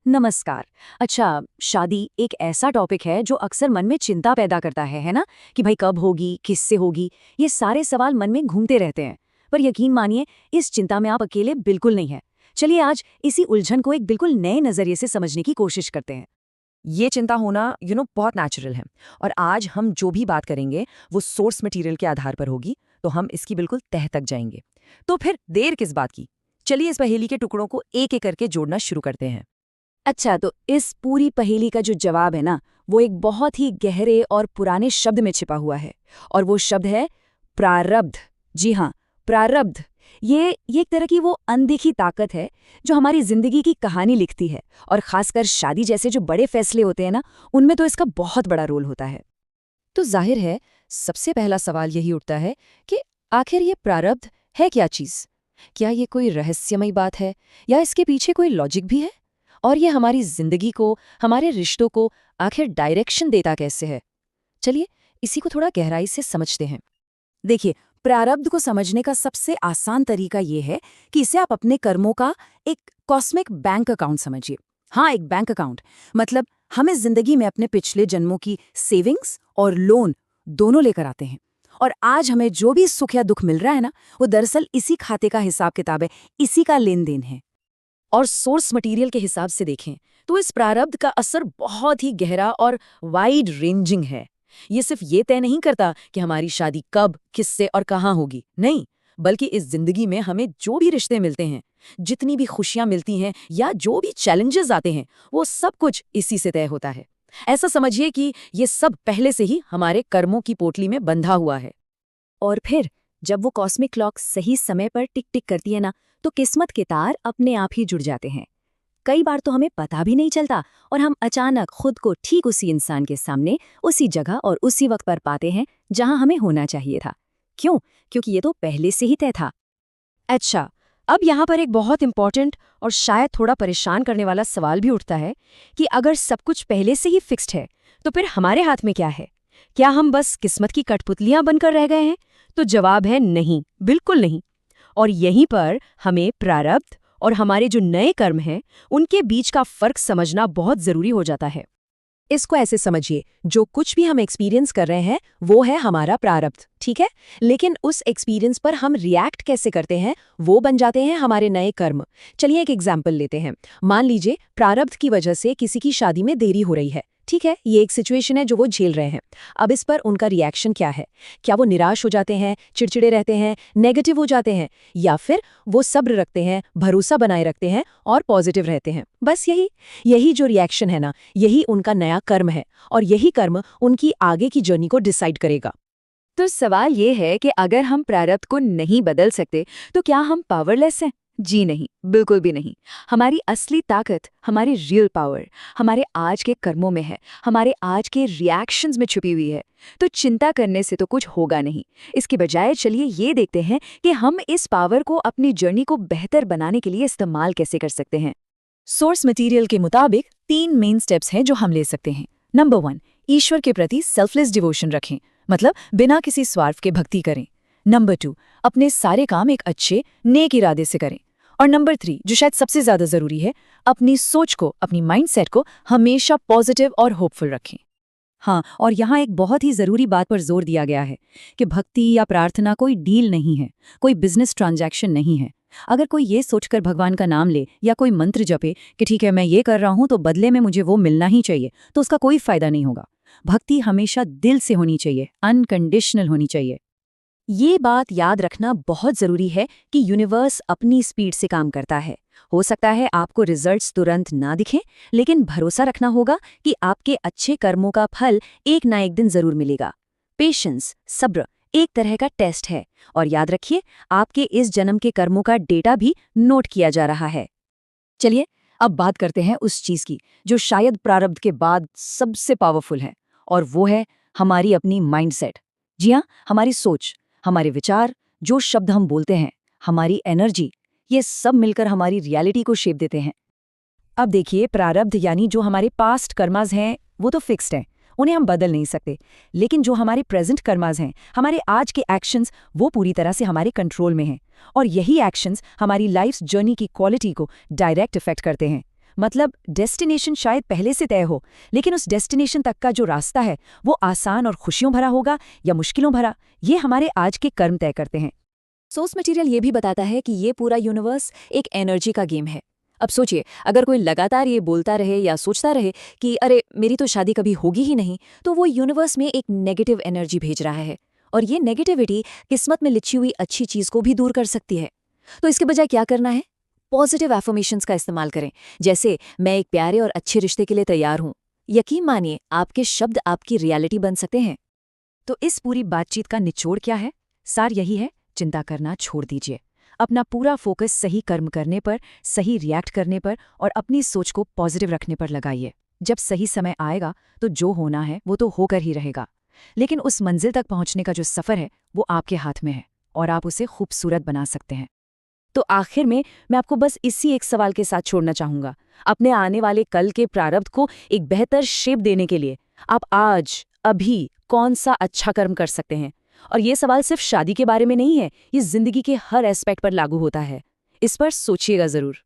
नमस्कार। अच्छा, शादी एक ऐसा टॉपिक है जो अक्सर मन में चिंता पैदा करता है ना? कि भाई कब होगी, किससे होगी, ये सारे सवाल मन में घूमते रहते हैं। पर यकीन मानिए, इस चिंता में आप अकेले बिल्कुल नहीं हैं। चलिए आज इसी उलझन को एक बिल्कुल नए नजरिए से समझने की कोशिश करते हैं। ये चिंता होना बहुत नेचुरल है। और आज हम जो भी बात करेंगे वो सोर्स मटेरियल के आधार पर होगी, तो हम इसकी बिल्कुल तह तक जाएंगे। तो फिर देर किस बात की, चलिए इस पहेली के टुकड़ों को एक एक करके जोड़ना शुरू करते हैं। अच्छा, तो इस पूरी पहेली का जो जवाब है ना, वो एक बहुत ही गहरे और पुराने शब्द में छिपा हुआ है। और वो शब्द है प्रारब्ध। जी हाँ, प्रारब्ध। ये एक तरह की वो अनदेखी ताकत है जो हमारी जिंदगी की कहानी लिखती है। और खासकर शादी जैसे जो बड़े फैसले होते हैं ना, उनमें तो इसका बहुत बड़ा रोल होता है। तो जाहिर है, सबसे पहला सवाल यही उठता है कि आखिर ये प्रारब्ध है क्या चीज़? क्या ये कोई रहस्यमयी बात है, या इसके पीछे कोई लॉजिक भी है? और ये हमारी जिंदगी को, हमारे रिश्तों को आखिर डायरेक्शन देता कैसे है? चलिए इसी को थोड़ा गहराई से समझते हैं। देखिए, प्रारब्ध को समझने का सबसे आसान तरीका ये है कि इसे आप अपने कर्मों का एक कॉस्मिक बैंक अकाउंट समझिए। हाँ, एक बैंक अकाउंट। मतलब हम इस जिंदगी में अपने पिछले जन्मों की सेविंग्स और लोन दोनों लेकर आते हैं। और आज हमें जो भी सुख या दुख मिल रहा है ना, वो दरअसल इसी खाते का हिसाब किताब है, इसी का लेन देन है। और सोर्स मटेरियल के हिसाब से देखें तो इस प्रारब्ध का असर बहुत ही गहरा और वाइड रेंजिंग है। ये सिर्फ ये तय नहीं करता कि हमारी शादी कब, किससे और कहाँ होगी, नहीं, बल्कि इस जिंदगी में हमें जो भी रिश्ते मिलते हैं, जितनी भी खुशियां मिलती हैं या जो भी चैलेंजेस आते हैं, वो सब कुछ इसी से तय होता है। ऐसा समझिए कि ये सब पहले से ही हमारे कर्मों की पोटली में बंधा हुआ है। और फिर जब वो कॉस्मिक क्लॉक सही समय पर टिक टिक करती है ना, तो किस्मत के तार अपने आप ही जुड़ जाते हैं। कई बार तो हमें पता भी नहीं चलता और हम अचानक खुद को ठीक उसी इंसान के सामने, उसी जगह और उसी वक्त पर पाते हैं जहां हमें होना चाहिए था। क्यों? क्योंकि ये तो पहले से ही तय था। अच्छा, अब यहाँ पर एक बहुत इंपॉर्टेंट और शायद थोड़ा परेशान करने वाला सवाल भी उठता है कि अगर सब कुछ पहले से ही फिक्स्ड है, तो फिर हमारे हाथ में क्या है? क्या हम बस किस्मत की कठपुतलियां बनकर रह गए हैं? तो जवाब है नहीं, बिल्कुल नहीं। और यहीं पर हमें प्रारब्ध और हमारे जो नए कर्म हैं, उनके बीच का फर्क समझना बहुत जरूरी हो जाता है। इसको ऐसे समझिए, जो कुछ भी हम एक्सपीरियंस कर रहे हैं वो है हमारा प्रारब्ध, ठीक है? लेकिन उस एक्सपीरियंस पर हम रिएक्ट कैसे करते हैं, वो बन जाते हैं हमारे नए कर्म। चलिए एक एग्जाम्पल लेते हैं। मान लीजिए प्रारब्ध की वजह से किसी की शादी में देरी हो रही है, ठीक है? ये एक सिचुएशन है जो वो झेल रहे हैं। अब इस पर उनका रिएक्शन क्या है? क्या वो निराश हो जाते हैं, चिड़चिड़े रहते हैं, नेगेटिव हो जाते हैं, या फिर वो सब्र रखते हैं, भरोसा बनाए रखते हैं और पॉजिटिव रहते हैं? बस यही यही जो रिएक्शन है ना, यही उनका नया कर्म है। और यही कर्म उनकी आगे की जर्नी को डिसाइड करेगा। तो सवाल ये है कि अगर हम प्रारब्ध को नहीं बदल सकते, तो क्या हम पावरलेस हैं? जी नहीं, बिल्कुल भी नहीं। हमारी असली ताकत, हमारी रियल पावर, हमारे आज के कर्मों में है, हमारे आज के रिएक्शंस में छुपी हुई है। तो चिंता करने से तो कुछ होगा नहीं। इसके बजाय चलिए ये देखते हैं कि हम इस पावर को अपनी जर्नी को बेहतर बनाने के लिए इस्तेमाल कैसे कर सकते हैं। सोर्स मटेरियल के मुताबिक 3 मेन स्टेप्स हैं जो हम ले सकते हैं। नंबर 1, ईश्वर के प्रति सेल्फलेस डिवोशन रखें, मतलब बिना किसी स्वार्थ के भक्ति करें। नंबर 2, अपने सारे काम एक अच्छे, नेक इरादे से करें। और नंबर 3, जो शायद सबसे ज्यादा जरूरी है, अपनी सोच को, अपनी माइंडसेट को हमेशा पॉजिटिव और होपफुल रखें। हाँ, और यहाँ एक बहुत ही जरूरी बात पर जोर दिया गया है कि भक्ति या प्रार्थना कोई डील नहीं है, कोई बिजनेस ट्रांजैक्शन नहीं है। अगर कोई ये सोचकर भगवान का नाम ले या कोई मंत्र जपे कि ठीक है मैं ये कर रहा हूं तो बदले में मुझे वो मिलना ही चाहिए, तो उसका कोई फायदा नहीं होगा। भक्ति हमेशा दिल से होनी चाहिए, अनकंडीशनल होनी चाहिए। ये बात याद रखना बहुत जरूरी है कि यूनिवर्स अपनी स्पीड से काम करता है। हो सकता है आपको रिजल्ट्स तुरंत ना दिखें, लेकिन भरोसा रखना होगा कि आपके अच्छे कर्मों का फल एक ना एक दिन जरूर मिलेगा। पेशेंस, सब्र एक तरह का टेस्ट है। और याद रखिए, आपके इस जन्म के कर्मों का डेटा भी नोट किया जा रहा है। चलिए अब बात करते हैं उस चीज की जो शायद प्रारब्ध के बाद सबसे पावरफुल है, और वो है हमारी अपनी माइंडसेट। जी हाँ, हमारी सोच, हमारे विचार, जो शब्द हम बोलते हैं, हमारी एनर्जी, ये सब मिलकर हमारी रियलिटी को शेप देते हैं। अब देखिए, प्रारब्ध यानी जो हमारे पास्ट कर्मास हैं वो तो फिक्स्ड हैं, उन्हें हम बदल नहीं सकते। लेकिन जो हमारे प्रेजेंट कर्मास हैं, हमारे आज के एक्शंस, वो पूरी तरह से हमारे कंट्रोल में हैं। और यही एक्शंस हमारी लाइफ जर्नी की क्वालिटी को डायरेक्ट इफेक्ट करते हैं। मतलब डेस्टिनेशन शायद पहले से तय हो, लेकिन उस डेस्टिनेशन तक का जो रास्ता है वो आसान और खुशियों भरा होगा या मुश्किलों भरा, ये हमारे आज के कर्म तय करते हैं। सोर्स मटेरियल ये भी बताता है कि ये पूरा यूनिवर्स एक एनर्जी का गेम है। अब सोचिए, अगर कोई लगातार ये बोलता रहे या सोचता रहे कि अरे मेरी तो शादी कभी होगी ही नहीं, तो वो यूनिवर्स में एक नेगेटिव एनर्जी भेज रहा है, और ये नेगेटिविटी किस्मत में लिखी हुई अच्छी चीज को भी दूर कर सकती है। तो इसके बजाय क्या करना है? पॉजिटिव एफर्मेशंस का इस्तेमाल करें, जैसे मैं एक प्यारे और अच्छे रिश्ते के लिए तैयार हूं। यकीन मानिए, आपके शब्द आपकी रियलिटी बन सकते हैं। तो इस पूरी बातचीत का निचोड़ क्या है? सार यही है, चिंता करना छोड़ दीजिए। अपना पूरा फोकस सही कर्म करने पर, सही रिएक्ट करने पर और अपनी सोच को पॉजिटिव रखने पर लगाइए। जब सही समय आएगा तो जो होना है वो तो होकर ही रहेगा, लेकिन उस मंजिल तक पहुंचने का जो सफ़र है वो आपके हाथ में है और आप उसे खूबसूरत बना सकते हैं। तो आखिर में मैं आपको बस इसी एक सवाल के साथ छोड़ना चाहूँगा। अपने आने वाले कल के प्रारब्ध को एक बेहतर शेप देने के लिए आप आज, अभी कौन सा अच्छा कर्म कर सकते हैं? और ये सवाल सिर्फ शादी के बारे में नहीं है, ये जिंदगी के हर एस्पेक्ट पर लागू होता है। इस पर सोचिएगा ज़रूर।